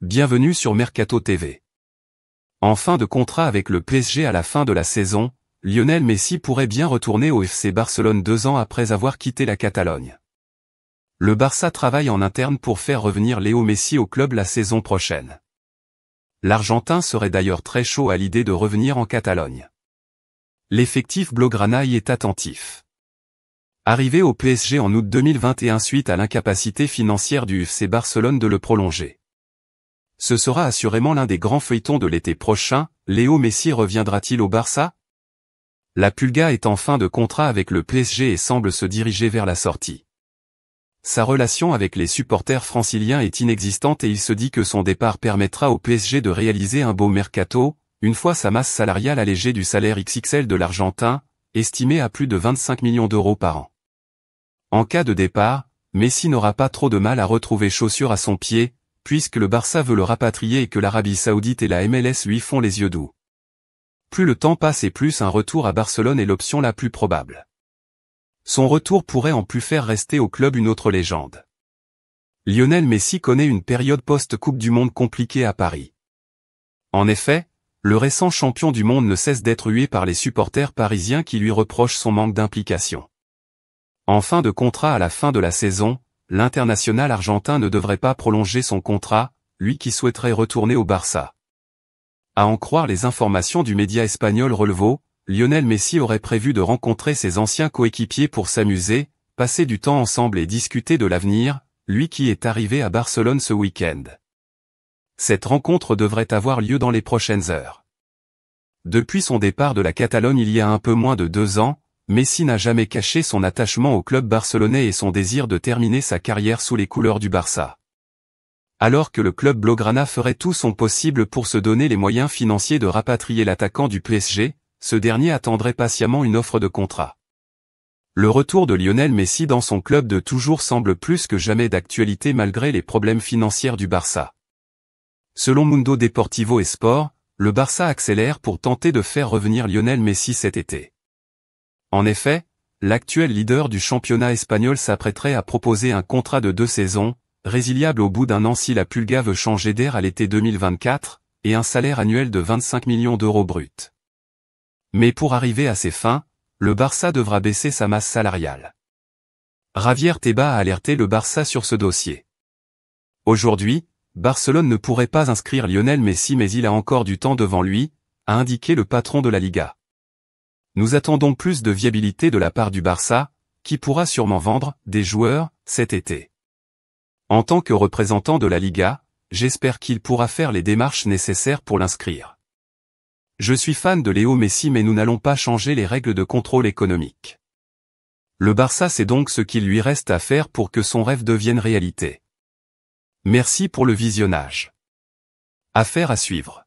Bienvenue sur Mercato TV. En fin de contrat avec le PSG à la fin de la saison, Lionel Messi pourrait bien retourner au FC Barcelone 2 ans après avoir quitté la Catalogne. Le Barça travaille en interne pour faire revenir Léo Messi au club la saison prochaine. L'Argentin serait d'ailleurs très chaud à l'idée de revenir en Catalogne. L'effectif blaugrana y est attentif. Arrivé au PSG en août 2021 suite à l'incapacité financière du FC Barcelone de le prolonger. Ce sera assurément l'un des grands feuilletons de l'été prochain. Léo Messi reviendra-t-il au Barça? La Pulga est en fin de contrat avec le PSG et semble se diriger vers la sortie. Sa relation avec les supporters franciliens est inexistante et il se dit que son départ permettra au PSG de réaliser un beau mercato, une fois sa masse salariale allégée du salaire XXL de l'Argentin, estimé à plus de 25 millions d'euros par an. En cas de départ, Messi n'aura pas trop de mal à retrouver chaussure à son pied, puisque le Barça veut le rapatrier et que l'Arabie Saoudite et la MLS lui font les yeux doux. Plus le temps passe et plus un retour à Barcelone est l'option la plus probable. Son retour pourrait en plus faire rester au club une autre légende. Lionel Messi connaît une période post-Coupe du Monde compliquée à Paris. En effet, le récent champion du monde ne cesse d'être hué par les supporters parisiens qui lui reprochent son manque d'implication. En fin de contrat à la fin de la saison, l'international argentin ne devrait pas prolonger son contrat, lui qui souhaiterait retourner au Barça. À en croire les informations du média espagnol Relevo, Lionel Messi aurait prévu de rencontrer ses anciens coéquipiers pour s'amuser, passer du temps ensemble et discuter de l'avenir, lui qui est arrivé à Barcelone ce week-end. Cette rencontre devrait avoir lieu dans les prochaines heures. Depuis son départ de la Catalogne il y a un peu moins de 2 ans, Messi n'a jamais caché son attachement au club barcelonais et son désir de terminer sa carrière sous les couleurs du Barça. Alors que le club blaugrana ferait tout son possible pour se donner les moyens financiers de rapatrier l'attaquant du PSG, ce dernier attendrait patiemment une offre de contrat. Le retour de Lionel Messi dans son club de toujours semble plus que jamais d'actualité malgré les problèmes financiers du Barça. Selon Mundo Deportivo et Sport, le Barça accélère pour tenter de faire revenir Lionel Messi cet été. En effet, l'actuel leader du championnat espagnol s'apprêterait à proposer un contrat de 2 saisons, résiliable au bout d'un an si la Pulga veut changer d'air à l'été 2024, et un salaire annuel de 25 millions d'euros bruts. Mais pour arriver à ses fins, le Barça devra baisser sa masse salariale. Javier Tebas a alerté le Barça sur ce dossier. Aujourd'hui, Barcelone ne pourrait pas inscrire Lionel Messi mais il a encore du temps devant lui, a indiqué le patron de la Liga. Nous attendons plus de viabilité de la part du Barça, qui pourra sûrement vendre des joueurs cet été. En tant que représentant de la Liga, j'espère qu'il pourra faire les démarches nécessaires pour l'inscrire. Je suis fan de Léo Messi mais nous n'allons pas changer les règles de contrôle économique. Le Barça sait donc ce qu'il lui reste à faire pour que son rêve devienne réalité. Merci pour le visionnage. Affaire à suivre.